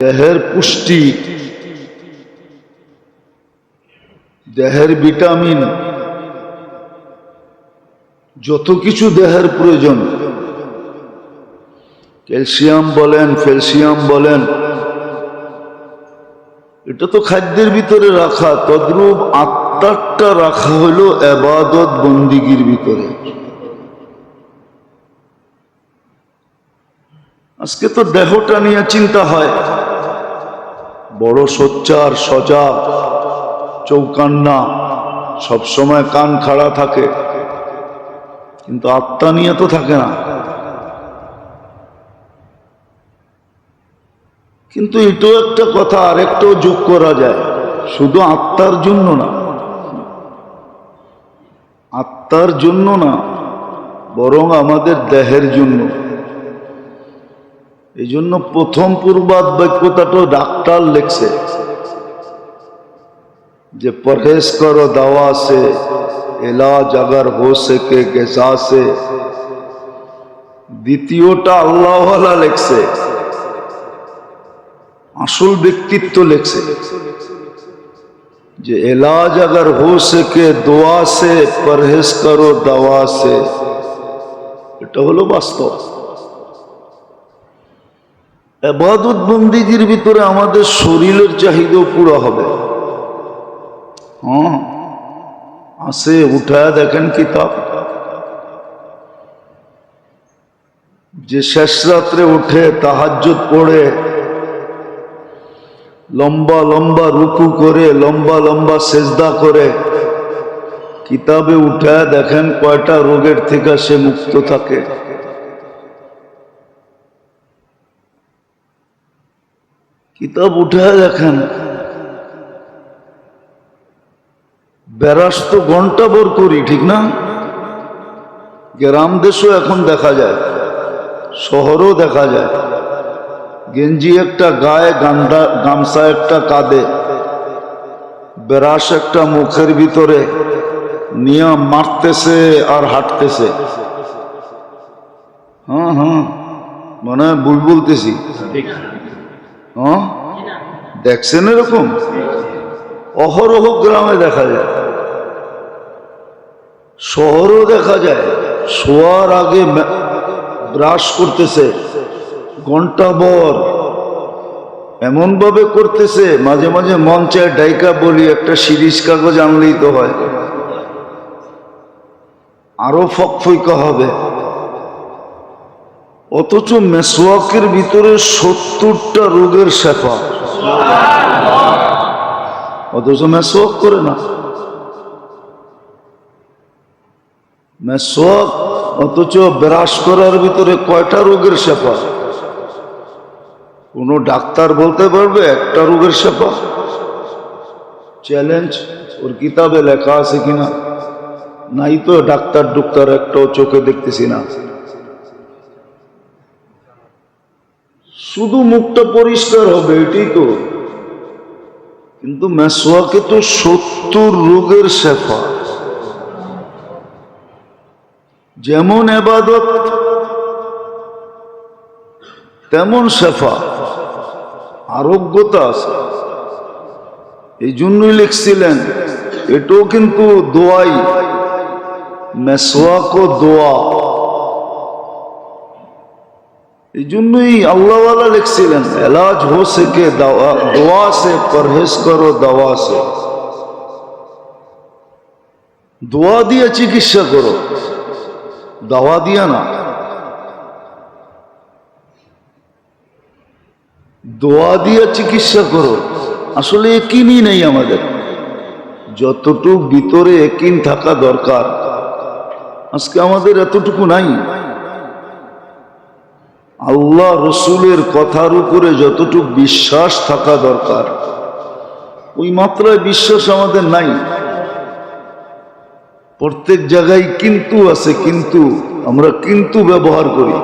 দেহের পুষ্টি, দেহের ভিটামিন, যত কিছু দেহের প্রয়োজন, ক্যালসিয়াম বলেন, ক্যালসিয়াম বলেন, এটা তো খাদ্যের ভিতরে রাখা। তদ্রূপ আত্মারটা রাখা হলো ইবাদত বন্দিগির ভিতরে। আজকে তো দেহটা নিয়ে চিন্তা হয়, বড় সোচ্চার, সজাগ, চৌকান্না, সবসময় কান খাড়া থাকে, কিন্তু আত্মা নিয়ে তো থাকে না। কিন্তু এটাও একটা কথা, আরেকটাও যোগ করা যায়, শুধু আত্মার জন্য না, আত্মার জন্য না, বরং আমাদের দেহের জন্য। এই জন্য প্রথম পূর্বাদ বাক্যটাও ডাক্তার লেখছে যে পরহেজ করো দাওয়া সে, এলাজ अगर हो सके গিজা সে। দ্বিতীয়টা আল্লাহওয়ালা লেখছে, আসল ব্যক্তিত্ব লেখছে যে এলাজ अगर हो सके দোয়া সে, পরহেজ করো দাওয়া সে। এটা হলো বাস্তব। ইবাদত বন্দিগির ভিতরে আমাদের শরীরের চাহিদা পুরো হবে। হ্যাঁ, আসে উঠায় দেখেন কিতাব, যে শেষ রাত্রে উঠে তাহাজ্জুদ পড়ে, লম্বা লম্বা রুকু করে, লম্বা লম্বা সেজদা করে, কিতাবে উঠায় দেখেন কয়টা রোগের থেকে সে মুক্ত থাকে। কিতাব উঠায় দেখেন, বেরাস তো ঘন্টা ভর করি, ঠিক না? গ্রাম দেশও এখন দেখা যায়, শহরও দেখা যায়, গেঞ্জি একটা গায়ে, গামছা একটা কাঁধে, বেরাস একটা মুখের ভিতরে নিয়ে মারতেছে আর হাঁটতেছে। হ্যাঁ হ্যাঁ, মনে হয় ভুল বলতেছি। হ্যাঁ, দেখছেন এরকম অহরহ গ্রামে দেখা যায়, শহরও দেখা যায়। শোয়ার আগে ব্রাশ করতেছে ঘন্টা ভর, এমন ভাবে করতেছে, মাঝে মাঝে মন চায় ডাইকা বলি একটা সিরিজ কাগজ আনলেই তো হয়, আরো ফকফইকা হবে। অথচ মেসওয়াকের ভিতরে 70টা রোগের শেফা, অথচ মেসওয়াক করে না। মেসওয়াক, অথচ ব্রাশ করার ভিতরে কয়টা রোগের শেফা? কোন ডাক্তার বলতে পারবে একটা রোগের শেফা? চ্যালেঞ্জ, ওর কিতাবে লেখা আছে কিনা? নাই তো, ডাক্তার ডুক্তার একটাও চোখে দেখতেছি না। শুধু মুখটা পরিষ্কার হবে, এটাই তো। কিন্তু মেসওয়াকে তো 70 রোগের শেফা। যেমন ইবাদত তেমন শেফা, আরোগ্যতা আছে। এই জন্যই লিখছিলেন এটাও কিন্তু দোয়াই, মেসওয়াকও দোয়া। এই জন্যই আল্লাহওয়ালা লিখছিলেন এলাজ হো সকে দোয়া সে, পরহেজ করো দাওয়া সে। দোয়া দিয়ে চিকিৎসা করো, দাওয়া দিয়া না। দোয়া দিয়ে চিকিৎসা করো। আসলে একিনই নেই আমাদের, যতটুকু ভিতরে একিন থাকা দরকার আজকে আমাদের এতটুকু নাই। আল্লাহ রসুলের কথার উপরে যতটুকু বিশ্বাস থাকা দরকার ওই মাত্রায় বিশ্বাস আমাদের নাই। প্রত্যেক জায়গায় কিন্তু আছে, কিন্তু আমরা কিন্তু ব্যবহার করি,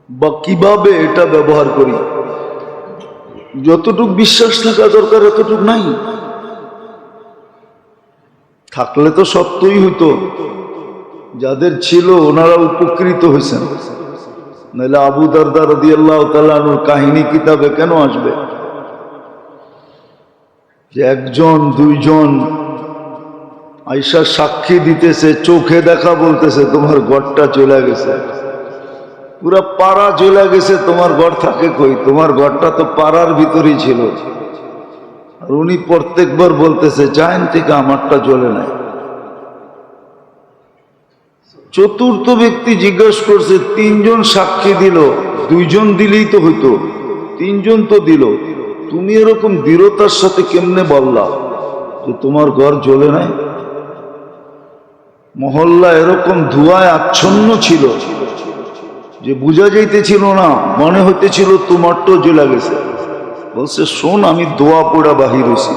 বা কিভাবে এটা ব্যবহার করি, যতটুকু বিশ্বাস থাকা দরকার এতটুকু নাই। থাকলে তো সত্যই হইতো, যাদের ছিল ওনারা উপকৃত হয়েছেন, নাহলে আবু দারদা রাদিয়াল্লাহু তাআলা আনহুর কাহিনী কিতাবে কেন আসবে যে একজন দুইজন আয়েশা সাক্ষী দিতেছে, চোখে দেখা বলতেছে তোমার ঘরটা চলে গেছে, পুরা পাড়া চলে গেছে, তোমার ঘর থাকে কই? তোমার ঘরটা তো পাড়ার ভিতরেই ছিল। আর উনি প্রত্যেকবার বলতেছে চাইন থেকে আমারটা চলে নাই। চতুর্থ ব্যক্তি জিজ্ঞেস করছে, তিনজন সাক্ষী দিল, দুইজন দিলেই তো হইতো, তিনজন তো দিল, তুমি এরকম দৃঢ়তার সাথে কেমনে বললা যে তোমার ঘর জ্বলে নাই? মহল্লা এরকম ধোঁয়ায় আচ্ছন্ন ছিল যে বোঝা যাইতেছিল না, মনে হইতেছিল তোমারটাও জ্বলে গেছে। বলছে শোন, আমি দোয়া পড়া বাহির হয়েছি,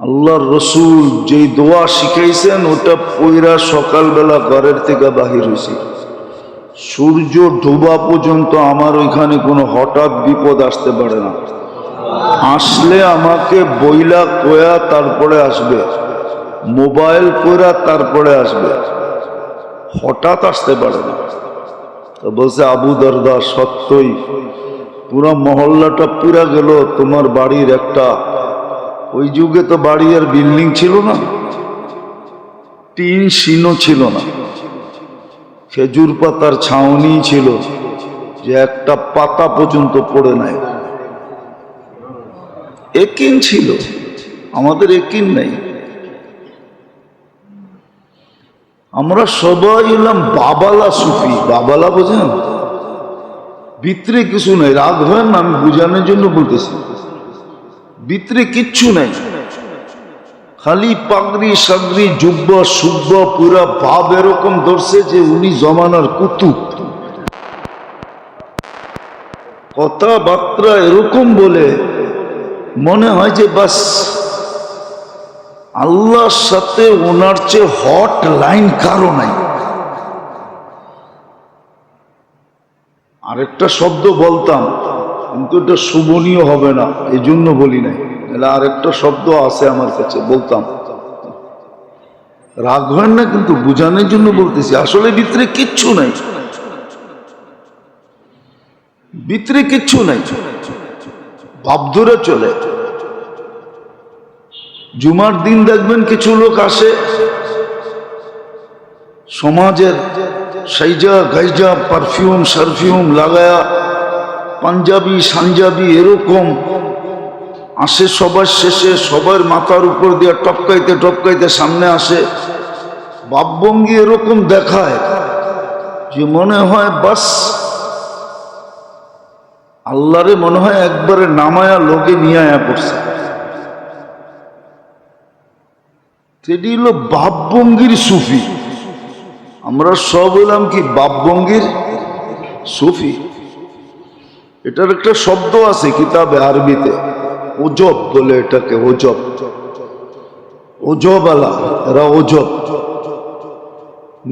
আল্লাহর রসুল যেই দোয়া শিখাইছেন ওটা পইরা সকালবেলা ঘরের থেকে বাহির হয়েছি, সূর্য ডোবা পর্যন্ত আমার ওইখানে কোনো হঠাৎ বিপদ আসতে পারে না। আসলে আমাকে বইলা কয়া তারপরে আসবে, মোবাইল কইরা তারপরে আসবে, হঠাৎ আসতে পারে না। তো বলছে আবু দারদা সত্যই পুরা মহল্লাটা পুরা গেল, তোমার বাড়ির একটা, ওই যুগে তো বাড়ি আর বিল্ডিং ছিল না, টিন শিনো ছিল না, খেজুর পাতার ছাউনি ছিল যে একটা পাতা পর্যন্ত পড়ে নাই। একিন ছিল, আমাদের একিন নেই। আমরা সবাই এলাম বাবালা সুফি। বাবালা বোঝেন? ভিতরে কিছু নাই, রাগ হয় না, আমি বুঝানোর জন্য বলতেছি, ভিতরে কিচ্ছু নাই, খালি পাগড়ি সাগড়ি জুব্বা সুব্বা পুরা ভাব এরকম ধরছে যে উনি জমানার কুতুব। কথাবার্তা এরকম বলে মনে হয় যে বাস আল্লাহর সাথে ওনার চেয়ে হট লাইন কারো নাই। আরেকটা শব্দ বলতাম কিন্তু এটা শোভনীয় হবে না, এই জন্য বলি নাই, আরেকটা শব্দ আছে আমার কাছে, বলতাম, রাগ হয় না কিন্তু বুঝানোর জন্য বলতেছি। আসলে ভিতরে কিচ্ছু নাই, ভিতরে কিচ্ছু নাই, ভাব ধরে চলে। জুমার দিন দেখবেন কিছু লোক আসে সমাজের সাইজা গাইজা পারফিউম সারফিউম লাগায়া পাঞ্জাবি সাঞ্জাবি এরকম আসে, সবার শেষে সবার মাথার উপর দিয়ে টপকাইতে টপকাইতে সামনে আসে, ভাবভঙ্গি এরকম দেখায় যে মনে হয় বাস আল্লাহরে মনে হয় একবারে নামায়া লোকে নিয়ে আয়া পড়ছে। সেটি হলো ভাবভঙ্গির সুফি। আমরা সব হলাম কি ভাবভঙ্গির সুফি। এটার একটা শব্দ আছে কিতাবে আরবিতে, ওজব বলে এটাকে, ওজব, ওজব আলা, এরা ওজব,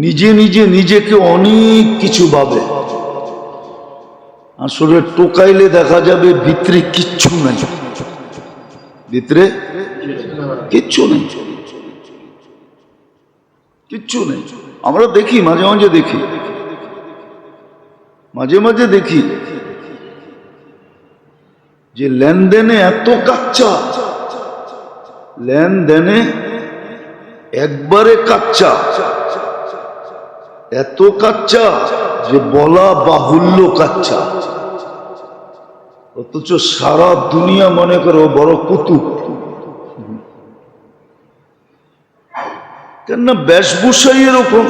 নিজে নিজে নিজেকে অনেক কিছু ভাবে, আসলে টোকাইলে দেখা যাবে ভিতরে কিচ্ছু নাই, ভিতরে কিচ্ছু নেই, কিচ্ছু নেই। আমরা দেখি মাঝে মাঝে দেখি, মাঝে মাঝে দেখি যে লেনদেনে এত কাচ্চা, লেনদেনে একবারে কাচ্চা, এত কাচ্চা যে বলা বাহুল্য কাচ্চা, অথচ সারা দুনিয়া মনে করো বড় কুতুব। কেননা বেশভূষাই এরকম,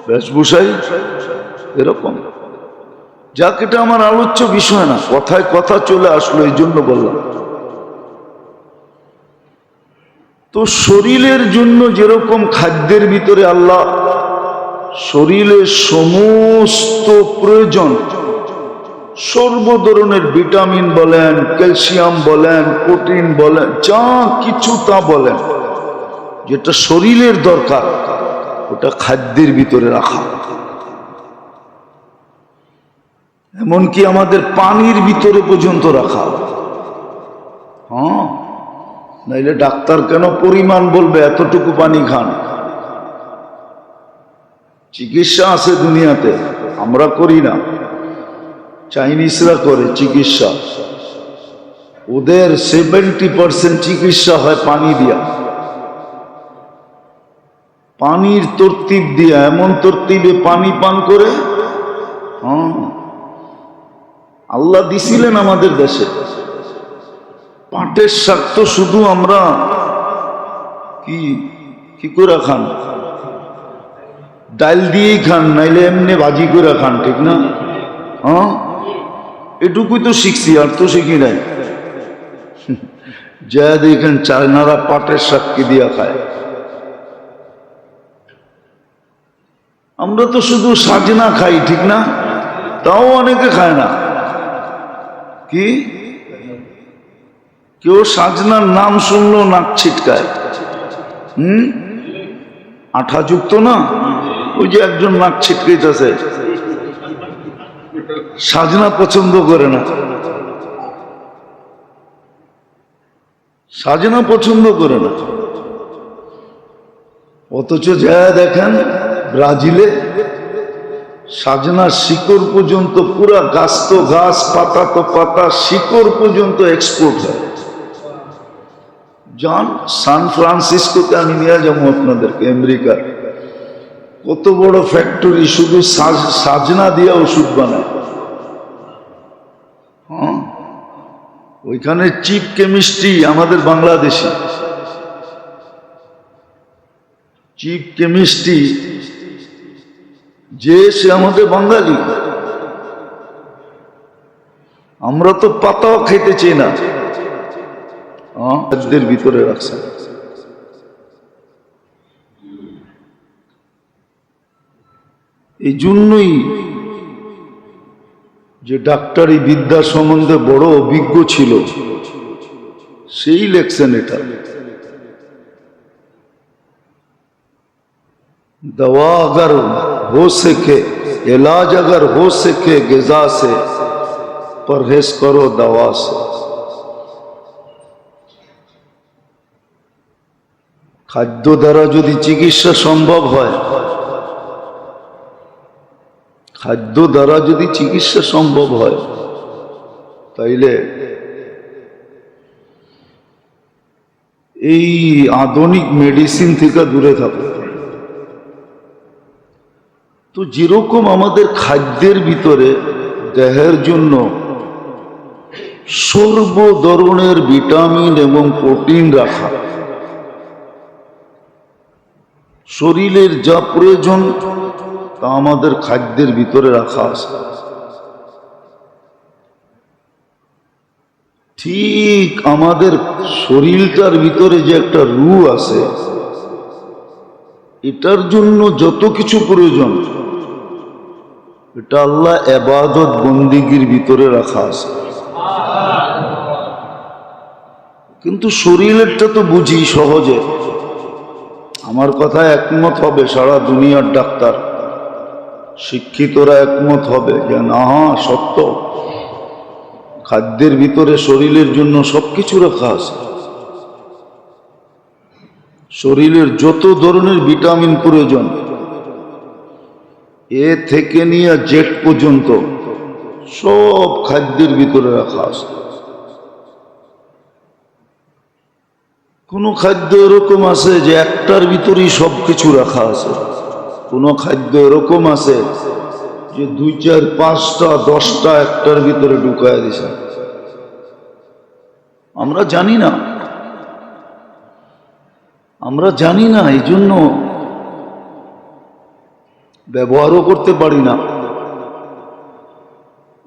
বেশভূষাই এরকম। যাক, এটা আমার আলোচ্য বিষয় না, কথায় কথা চলে আসলো এই জন্য বললাম। তো শরীরের জন্য যেরকম খাদ্যের ভিতরে আল্লাহ শরীরের সমস্ত প্রয়োজন, সর্ব ধরনের ভিটামিন বলেন, ক্যালসিয়াম বলেন, প্রোটিন বলেন, যা কিছু তা বলেন, যেটা শরীরের দরকার ওটা খাদ্যের ভিতরে রাখা। এমনকি আমাদের পানির ভিতরে পর্যন্ত রাখা। হ্যাঁ, নাইলে ডাক্তার কেন পরিমাণ বলবে এতটুকু পানি খান? চিকিৎসা আছে দুনিয়াতে, আমরা করি না, চাইনিজরা করে চিকিৎসা। ওদের 70% চিকিৎসা হয় পানি দিয়া, পানির তরতিব দিয়া, এমন তরতিবে পানি পান করে। আল্লাহ দিছিলেন আমাদের দেশে পাটের শাক, তো শুধু আমরা কি করে খান, ডাল দিয়েই খান, নাইলে এমনি ভাজি করে খান, ঠিক না? এটুকুই তো শিখছি, আর তো শিখি নাই। যা দেখেন চায়নারা পাটের শাক কি দিয়া খায়, আমরা তো শুধু সাজনা খাই, ঠিক না? তাও অনেকে খায় না। কি কেউ সাজনার নাম শুনলো নাক ছিটকায়। আঠাযুক্ত না, ওই যে একজন নাক ছিটকাইতেছে, সাজনা পছন্দ করে না, সাজনা পছন্দ করে না। অথচ যা দেখেন ব্রাজিলে সাজনার শিকড় পর্যন্ত, পুরা গাছ তো গাছ, পাতা তো পাতা, শিকড় পর্যন্ত এক্সপোর্ট হয়। যান সান ফ্রান্সিসকোতে আমি নিয়ে যাবো আপনাদেরকে, আমেরিকার কত বড় ফ্যাক্টরি, শুধু সাজনা দিয়ে ওষুধ বানায়। ওইখানে চিফ কেমিস্ট্রি আমাদের বাংলাদেশি, চিফ কেমিস্ট্রি যে সে আমাদের বাঙালি। আমরা তো পাতাও খেতে চাই না, খাদ্যের ভিতরে রাখছে। এই জন্যই যে ডাক্তারি বিদ্যা সম্বন্ধে বড় অভিজ্ঞ ছিল, সেই লেখছেন এটা। दवा अगर हो सके, इलाज अगर हो सके ग़िज़ा से, परहेज करो दवा से। খাদ্য দ্বারা যদি চিকিৎসা সম্ভব হয়, খাদ্য দ্বারা যদি চিকিৎসা সম্ভব হয়, তাইলে এই আধুনিক মেডিসিন থেকে দূরে থাকো। তো যেরকম আমাদের খাদ্যের ভিতরে দেহের জন্য সর্ব ধরনের ভিটামিন এবং প্রোটিন রাখা, শরীরের যা প্রয়োজন তা আমাদের খাদ্যের ভিতরে রাখা আছে। ঠিক আমাদের শরীরটার ভিতরে যে একটা রূহ আছে, এটার জন্য যত কিছু প্রয়োজন, এটা আল্লাহ ইবাদত বন্দিগির ভিতরে রাখা আছে। কিন্তু শরীরেরটা তো বুঝি সহজে। আমার কথায় একমত হবে সারা দুনিয়ার ডাক্তার, শিক্ষিতরা একমত হবে যে না, সত্য, খাদ্যের ভিতরে শরীরের জন্য সবকিছু রাখা আছে। শরীরের যত ধরনের ভিটামিন প্রয়োজন, এ থেকে নিয়ে জেড পর্যন্ত সব খাদ্যের ভিতরে রাখা আছে। কোন খাদ্য এরকম আছে যে একটার ভিতরেই সবকিছু রাখা আছে, কোন খাদ্য এরকম আছে যে 2, 4, 5টা 10টা একটার ভিতরে ঢুকায় দিছে। আমরা জানি না, আমরা জানি না, এই জন্য ব্যবহারও করতে পারি না,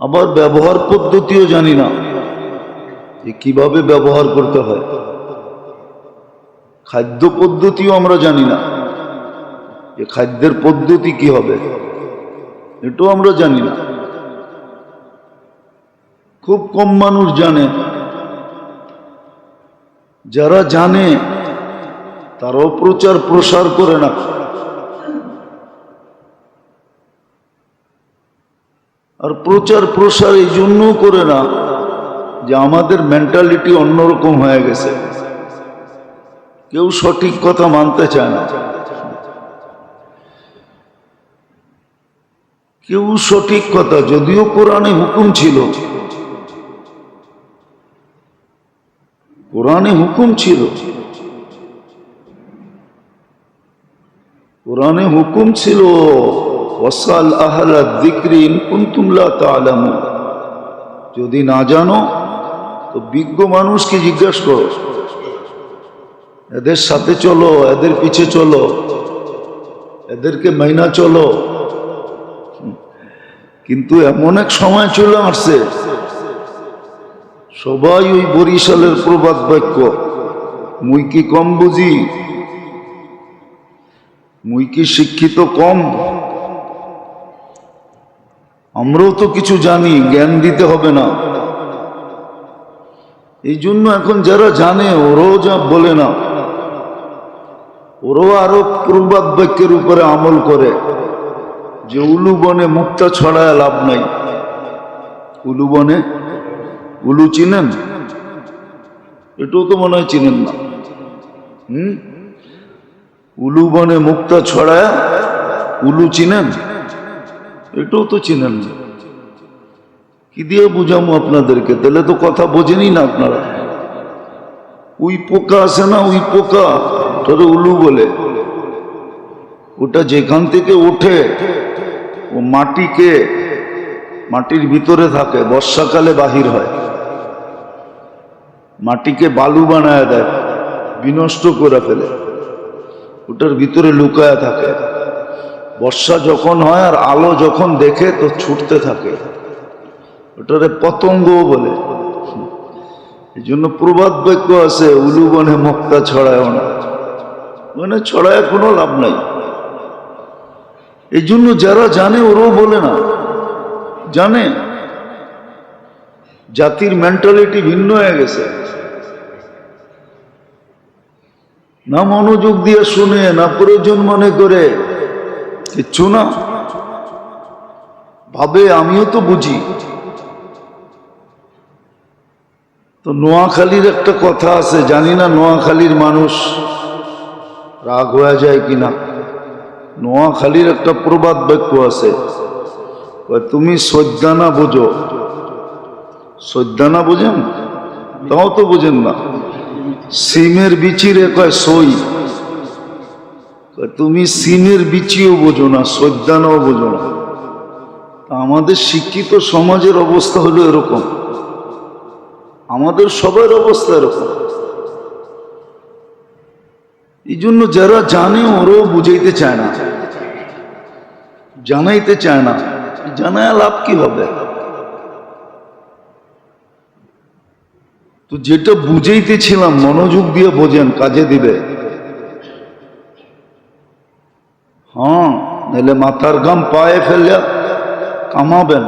আবার ব্যবহার পদ্ধতিও জানি না যে কিভাবে ব্যবহার করতে হয়। খাদ্য পদ্ধতিও আমরা জানি না যে খাদ্যের পদ্ধতি কি হবে, এটাও আমরা জানি না। খুব কম মানুষ জানে, যারা জানে তারাও প্রচার প্রসার করে না। আর প্রচার প্রসার এই জন্য করে না যে আমাদের মেন্টালিটি অন্যরকম হয়ে গেছে, কেউ সঠিক কথা মানতে চায় না। কেউ সঠিক কথা, যদিও কোরআনে হুকুম ছিল, কোরআনে হুকুম ছিল, কোরআনে হুকুম ছিল ওয়াসাল আহলা যিকরি ইন কুনতুম লা তা'লামুন, যদি না জানো তো বিজ্ঞ মানুষকে জিজ্ঞাসা করো, এদের সাথে চলো, এদের পিছে চলো, এদেরকে মাইনা চলো। কিন্তু এমন এক সময় চলে আসছে সবাই ওই বরিশালের প্রবাদ বাক্য, মুই কি কম বুঝি, মুই কি শিক্ষিত কম, আমরাও তো কিছু জানি, জ্ঞান দিতে হবে না। এই জন্য এখন যারা জানে ওরাও যা বলে না, ওরাও আরো প্রবাদ বাক্যের উপরে আমল করে যে উলু বনে মুক্তা ছড়ায় লাভ নাই। উলু বনে, উলু চিনেন? এটাও তো মনে হয় চিনেন না। উলু বনে মুক্তা ছড়ায়, উলু চিনেন? এটাও তো চিনেন না। কি দিয়ে বুঝাবো আপনাদেরকে? তাহলে তো কথা বোঝেনি না আপনারা। উই পোকা আছে না, উই পোকা, ওটা উলু বলে। ওটা যেখান থেকে ওঠে ও মাটির ভিতরে থাকে, বর্ষাকালে বাহির হয়, মাটিকে বালু বানায় দেয়, বিনষ্ট করে ফেলে, ওটার ভিতরে লুকায়া থাকে। বর্ষা যখন হয় আর আলো যখন দেখে তো ছুটতে থাকে, ওটারে পতঙ্গ বলে। এই জন্য প্রবাদ বাক্য আছে, উলু বনে মুক্তা ছড়ায় না, মানে ছড়ায় কোনো লাভ নাই। এই জন্য যারা জানে ওরাও বলে না, জানে। জাতির মেন্টালিটি ভিন্ন হয়ে গেছে, না মনোযোগ দিয়ে শুনে, না প্রয়োজন মনে করে, কিচ্ছু না, ভাবে আমিও তো বুঝি। তো নোয়াখালীর একটা কথা আছে, জানি না নোয়াখালীর মানুষ রাগ হয়ে যায় কিনা। নোয়াখালীর একটা প্রবাদ বাক্য আছে, তুমি সৈদ্যানা বোঝো। সৈদ্যানা বোঝেন? তাও তো বোঝেন না। সিমের বিচিরে কয় সই, তুমি সিমের বিচিও বোঝো না, সৈদ্যানাও বোঝো না। আমাদের শিক্ষিত সমাজের অবস্থা হলো এরকম, আমাদের সবার অবস্থা এরকম। এই জন্য যারা জানে ওরাও বুঝাইতে চায় না, জানাইতে চায় না। জানায় লাভ কি হবে? তো যেটা বুঝাইতেছিলাম মনোযোগ দিয়ে বোঝেন, কাজে দিবে। হ্যাঁ, নাহলে মাথার ঘাম পায়ে ফেলে কামাবেন।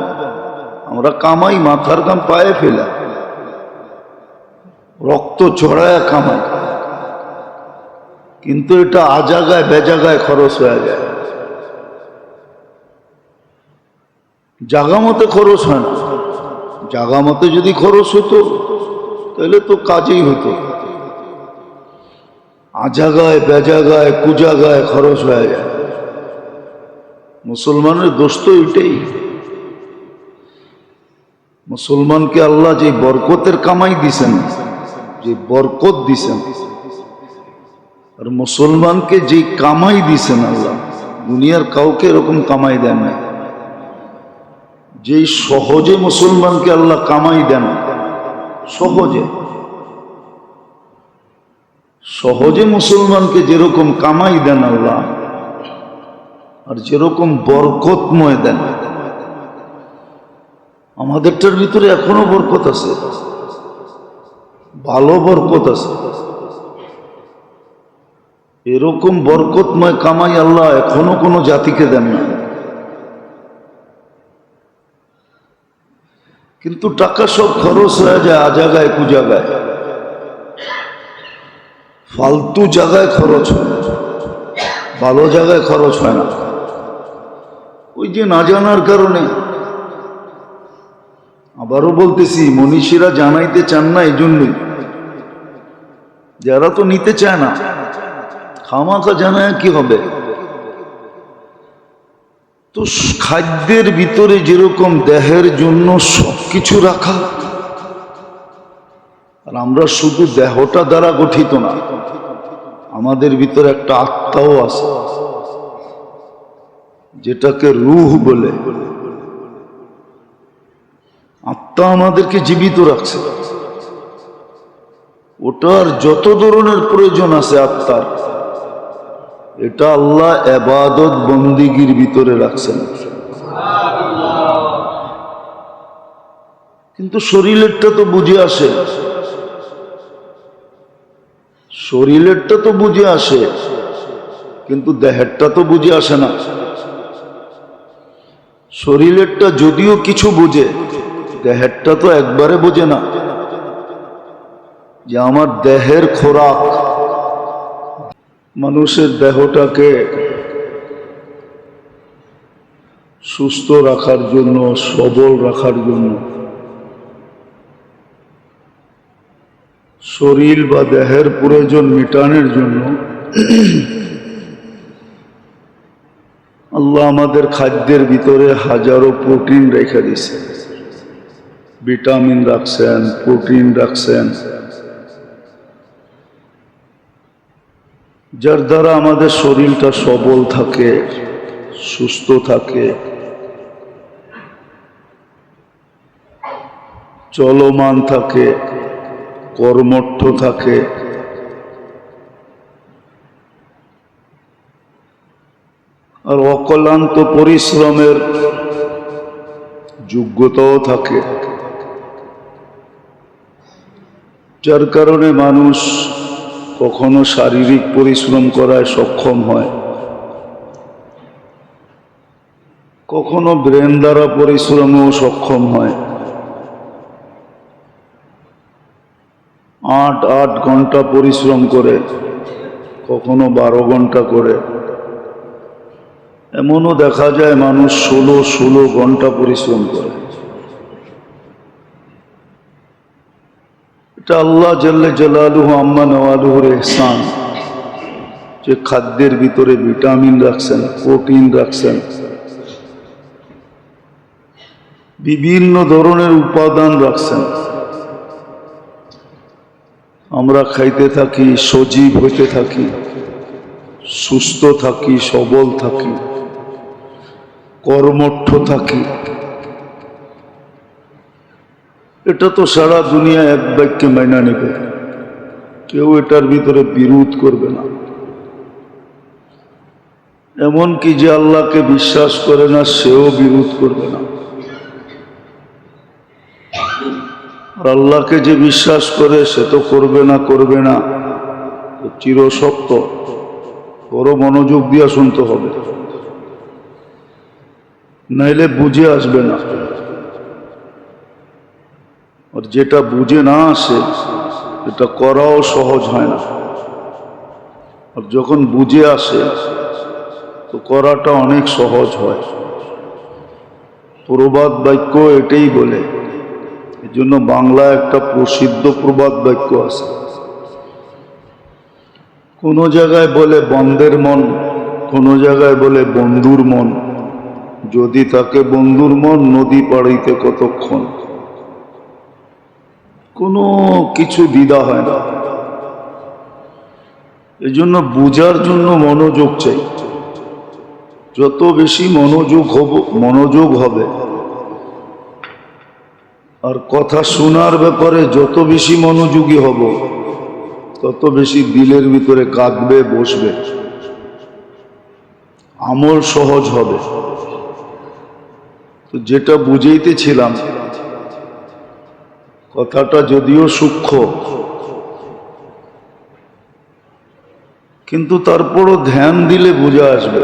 আমরা কামাই মাথার ঘাম পায়ে ফেলে, রক্ত ছড়ায় কামাই, কিন্তু এটা আজাগায় বেজাগায় খরচ হয়ে যায়, জাগা মতে খরচ হয় না। জাগা মতে যদি খরচ হতো তাহলে তো কাজেই হতো। আজাগায় বেজাগায় কুজাগায় খরচ হয়ে যায়। মুসলমানের দোষ তো এটাই। মুসলমানকে আল্লাহ যে বরকতের কামাই দিছেন, যে বরকত দিছেন, আর মুসলমানকে যে কামাই দিছেন আল্লাহ, দুনিয়ার কাউকে এরকম কামাই দেন না। যে সহজে মুসলমানকে আল্লাহ কামাই দেন, সহজে সহজে মুসলমানকে যেরকম কামাই দেন আল্লাহ, আর যেরকম বরকতময় দেন, আমাদেরটার ভিতরে এখনো বরকত আছে, ভালো বরকত আছে। এরকম বরকতময় কামাই আল্লাহ এখনো কোনো জাতিকে দেন না। কিন্তু টাকা সব খরচ হয়ে যায় আজাগায় কুজাগায়, ফালতু জায়গায় খরচ হয়, ভালো জায়গায় খরচ হয় না। ওই যে না জানার কারণে। আবারও বলতেছি, মনীষীরা জানাইতে চান না, এই জন্যই। যারা তো নিতে চায় না, খামাখা জানায় কি হবে? তো খাদ্যের ভিতরে যেরকম দেহের জন্য সবকিছু রাখা, আর আমরা শুধু দেহটা দ্বারা গঠিত না, আমাদের ভিতরে একটা আত্মাও আছে যেটাকে রূহ বলে। আত্মা আমাদেরকে জীবিত রাখছে, ওটার যত ধরনের প্রয়োজন আছে আত্মার, এটা আল্লাহ ইবাদত বন্দিগির ভিতরে রাখছেন। কিন্তু শরীরেরটা তো বুঝে আসে, শরীরেরটা তো বুঝে আসে, কিন্তু দেহেরটা তো বুঝে আসে না। শরীরেরটা যদিও কিছু বুঝে, দেহেরটা তো একবারে বোঝে না যে আমার দেহের খোরাক। মানুষের দেহটাকে সুস্থ রাখার জন্য, সবল রাখার জন্য, শরীর বা দেহের প্রয়োজন মেটানোর জন্য আল্লাহ আমাদের খাদ্যের ভিতরে হাজারো প্রোটিন রেখে দিয়েছে। ভিটামিন রাখছেন, প্রোটিন রাখছেন, যার দ্বারা আমাদের শরীরটা সবল থাকে, সুস্থ থাকে, চলমান থাকে, কর্মঠ থাকে। আর অক্লান্ত পরিশ্রমের যোগ্যতাও থাকে, যার কারণে মানুষ কখনো শারীরিক পরিশ্রম করায় সক্ষম হয়, কখনো ব্রেন দ্বারা পরিশ্রমেও সক্ষম হয়। 8 ঘন্টা পরিশ্রম করে, কখনো 12 ঘন্টা করে, এমনও দেখা যায় মানুষ 16 ঘন্টা পরিশ্রম করে। এটা আল্লাহ জাল্লে জালালুহু আম্মা নওয়ালুহুর ইহসান যে খাদ্যের ভিতরে ভিটামিন রাখছেন, প্রোটিন রাখছেন, বিভিন্ন ধরনের উপাদান রাখছেন। আমরা খাইতে থাকি, সজীব হইতে থাকি, সুস্থ থাকি, সবল থাকি, কর্মঠ থাকি। এটা তো সারা দুনিয়া এক বাক্যে মাইনা নেবে, কেউ এটার ভিতরে বিরোধ করবে না। এমনকি যে আল্লাহকে বিশ্বাস করে না সেও বিরোধ করবে না। আর আল্লাহকে যে বিশ্বাস করে সে তো করবে না, চিরসত্য। বড় মনোযোগ দিয়া শুনতে হবে, নাইলে বুঝে আসবে না। আর যেটা বুঝে না আসে এটা করাও সহজ হয় না, আর যখন বুঝে আসে তো করাটা অনেক সহজ হয়। প্রবাদ বাক্য এটাই বলে। এই জন্য বাংলায় একটা প্রসিদ্ধ প্রবাদ বাক্য আছে, কোন জায়গায় বলে বন্দের মন, কোন জায়গায় বলে বন্ধুর মন, যদি তাকে বন্ধুর মন নদী পাড়িতে কতক্ষণ। কোনো কিছু দ্বিধা হয় না। এই জন্য বুঝার জন্য মনোযোগ চাই। যত বেশি মনোযোগ হবে, আর কথা শোনার ব্যাপারে যত বেশি মনোযোগী হব, তত বেশি দিলের ভিতরে কাঁদবে, বসবে, আমল সহজ হবে। তো যেটা বুঝাইতেছিলাম, কথাটা যদিও সূক্ষ্ম, কিন্তু তারপরও ধ্যান দিলে বুঝে আসবে।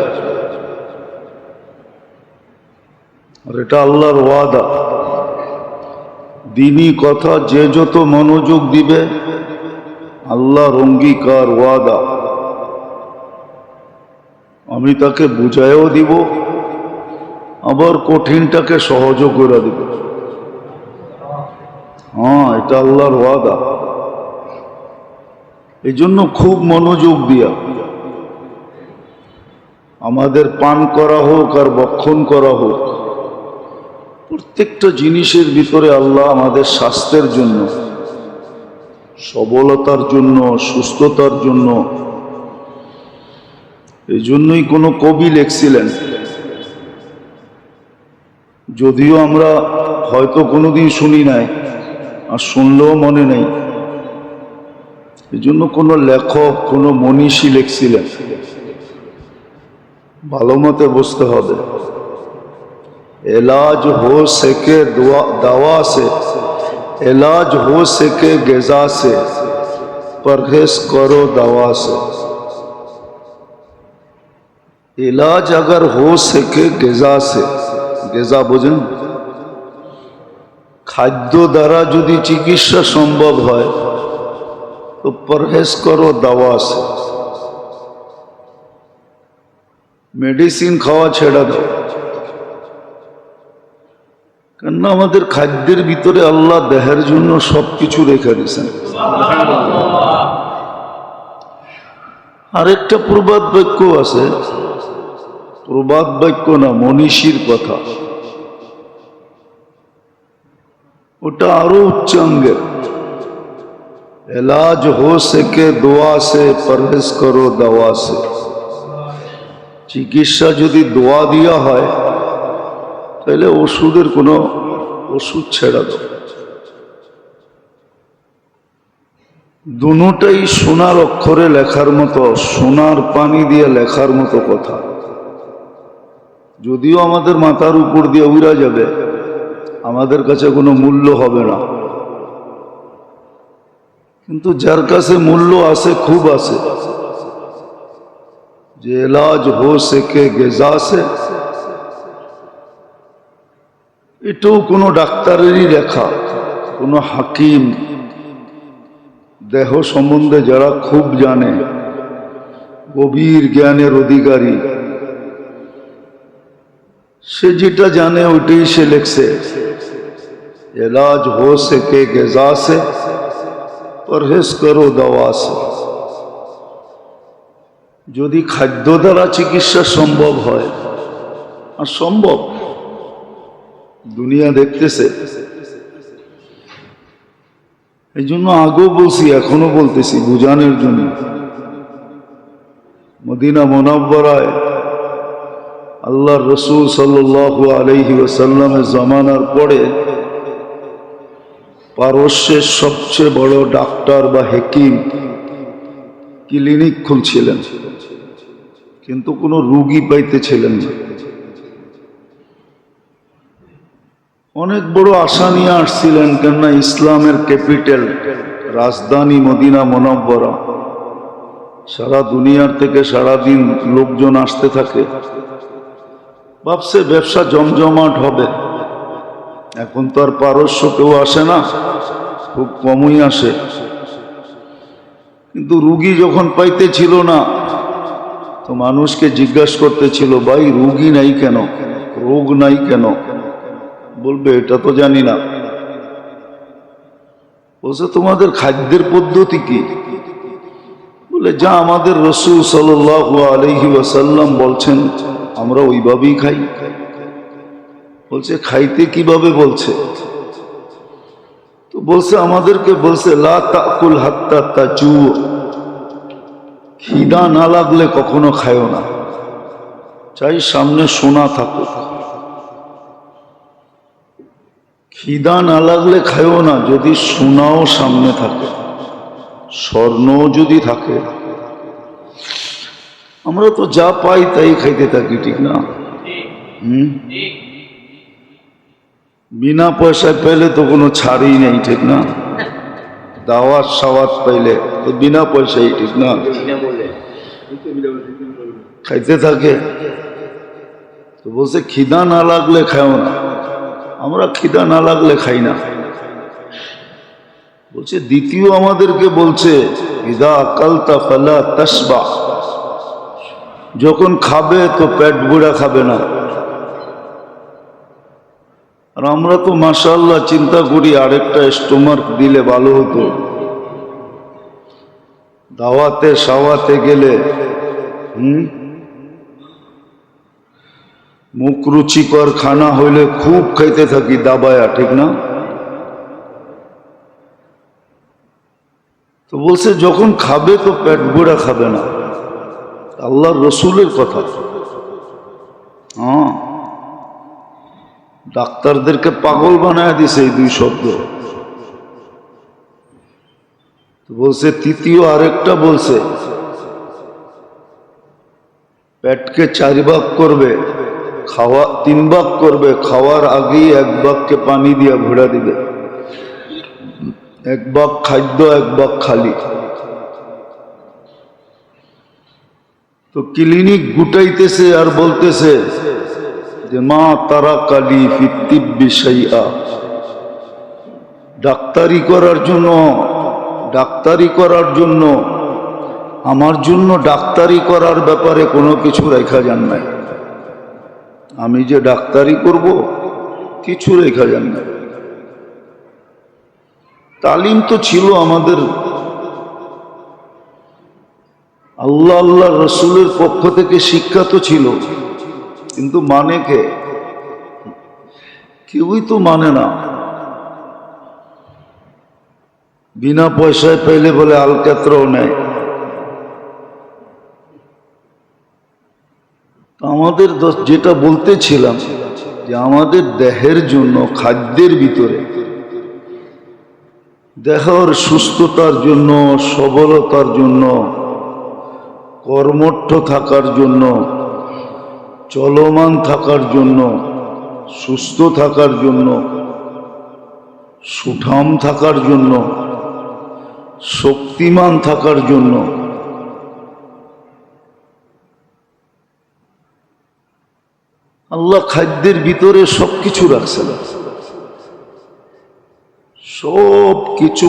আর এটা আল্লাহর ওয়াদা, দ্বীনি কথা যে যত মনোযোগ দিবে, আল্লাহর অঙ্গীকার, ওয়াদা, আমি তাকে বুঝাইও দিব, আবার কঠিনটাকে সহজও করে দিব। হ্যাঁ, এটা আল্লাহর ওয়াদা। এই জন্য খুব মনোযোগ দিয়া আমাদের পান করা হোক আর বক্ষণ করা হোক, প্রত্যেকটা জিনিসের ভিতরে আল্লাহ আমাদের স্বাস্থ্যের জন্য, সবলতার জন্য, সুস্থতার জন্য, এই জন্যই কোনো কবি লিখছিলেন, যদিও আমরা হয়তো কোনোদিন শুনি নাই আর শুনলেও মনে নেই, এই জন্য কোনো লেখক, কোনো মনীষী লিখছিলেন, ভালো মতে বুঝতে হবে। इलाज हो सके दवा से, इलाज हो सके ग़िज़ा से, परहेज करो दवा से। इलाज अगर हो सके ग़िज़ा से, ग़िज़ा बुझें, खाद्य द्वारा यदि चिकित्सा सम्भव है तो परहेज करो दवा से। मेडिसिन खावा छेड़ा दो, কেননা আমাদের খাদ্যের ভিতরে আল্লাহ দেহের জন্য সবকিছু রেখে দিয়েছেন। আরেকটা প্রবাদ বাক্য আছে, প্রবাদ বাক্য না, মনীষীর কথা, ওটা আরো উচ্চাঙ্গের। এলাজ হো সকে দোয়া সে, পরহেজ করো দাওয়া সে। চিকিৎসা যদি দোয়া দিয়া হয় তাহলে ওষুধের কোনো ওষুধ ছেড়া দাও। দুটোটাই সোনার অক্ষরে লেখার মতো, সোনার পানি দিয়ে লেখার মতো কথা। যদিও আমাদের মাথার উপর দিয়ে উড়া যাবে, আমাদের কাছে কোনো মূল্য হবে না, কিন্তু যার কাছে মূল্য আছে, খুব আছে, যে এলাজ হো সকে ग़िज़ा से, এটাও কোনো ডাক্তারেরই লেখা, কোনো হাকিম, দেহ সম্বন্ধে যারা খুব জানে, গভীর জ্ঞানের অধিকারী, সে যেটা জানে ওইটাই সে লিখছে। এলাজ হো সকে ग़िज़ा से, পরহেজ করো দাওয়া সে। যদি খাদ্য দ্বারা চিকিৎসা সম্ভব হয়, আর সম্ভব, দুনিয়া দেখতেছে, এই জন্য আগেও বলছি, এখনো বলতেছি বুঝানোর জন্য। মদিনা মুনাওয়ারায় আল্লাহর রসুল সাল্লাল্লাহু আলাইহি ওয়াসাল্লামের জামানার পরে পারস্যের সবচেয়ে বড় ডাক্তার বা হাকিম ক্লিনিক খুলছিলেন, কিন্তু কোনো রোগী পাইতেছিলেন না। অনেক বড় আশা নিয়ে আসছিলেন, কেননা ইসলামের ক্যাপিটাল, রাজধানী মদিনা মুনাওয়ারা, সারা দুনিয়ার থেকে সারাদিন লোকজন আসতে থাকে। ভাবছে ব্যবসা জমজমাট হবে। এখন তো আর পারস্য কেউ আসে না, খুব কমই আসে, কিন্তু রুগী যখন পাইতেছিল না, তো মানুষকে জিজ্ঞাসা করতেছিল, ভাই রুগী নাই কেন, রোগ নাই কেন? বলবে এটা তো জানি না। বলছে তোমাদের খাদ্যের পদ্ধতি কি? বলে যা আমাদের রাসূল সাল্লাল্লাহু আলাইহি ওয়াসাল্লাম বলছেন আমরা ওইভাবেই খাই। বলছে খাইতে কিভাবে? বলছে তো বলছে আমাদেরকে বলছে লা তাকুল হাত্তা তাজু, খিদা না লাগলে কখনো খায়ও না, চাই সামনে সোনা থাকুক। খিদা না লাগলে খায়ও না, যদি সোনাও সামনে থাকে, স্বর্ণও যদি থাকে। আমরা তো যা পাই তাই খাইতে থাকি, ঠিক না? বিনা পয়সায় পেলে তো কোনো ছাড়ই নেই, ঠিক না? দাওয়াত সাওয়াত পাইলে তো বিনা পয়সাই, ঠিক না? খাইতে থাকে। তো বলছে খিদা না লাগলে খাও না। আমরা খিদা না লাগলে খাই না। বলছে দ্বিতীয় আমাদেরকে বলছে ইদা আকালতা ফালা তাশবা, যখন খাবে তো পেট ভরা খাবে না। আর আমরা তো মাশাআল্লাহ চিন্তা করি আরেকটা স্টোমাক দিলে ভালো হতো। দাওয়াতে সাওয়াতে গেলে মুখ রুচিকর খানা হইলে খুব খাইতে থাকি দাবায়া, ঠিক না? তো বলছে যখন খাবে তো পেট ভরা খাবে না। আল্লাহর রসুলের কথা। হ্যাঁ, ডাক্তারদেরকে পাগল বানায় দিছে এই দুই শব্দ। বলছে তৃতীয় আরেকটা বলছে পেটকে 4 ভাগ করবে, খাওয়া 3 ভাগ করবে, খাওয়ার আগেই 1 ভাগকে পানি দিয়ে ভরা দিবে, 1 ভাগ খাদ্য 1 ভাগ খালি। তো ক্লিনিক গুটাইতেছে আর বলতেছে যে মা তারা কালি ফিত্তিব বিষয়া, ডাক্তারি করার জন্য আমার জন্য ডাক্তারি করার ব্যাপারে কোনো কিছু রেখা যান নাই। আমি যে ডাক্তারি করব কিছু রেখা যান নাই। তালিম তো ছিল আমাদের আল্লাহ আল্লাহ রসুলের পক্ষ থেকে, শিক্ষা তো ছিল, কিন্তু মানে কে? কেউই তো মানে না। বিনা পয়সায় পেলে বলে আলকাতরাও নেয়। আমাদের যেটা বলতেছিলাম যে আমাদের দেহের জন্য, খাদ্যের ভিতরে দেহের সুস্থতার জন্য, সবলতার জন্য, কর্মঠ থাকার জন্য, চলমান থাকার জন্য, সুস্থ থাকার জন্য, সুঠাম থাকার জন্য, শক্তিমান থাকার জন্য আল্লাহ খাদ্যের ভিতরে সবকিছু রাখছেন, সব কিছু।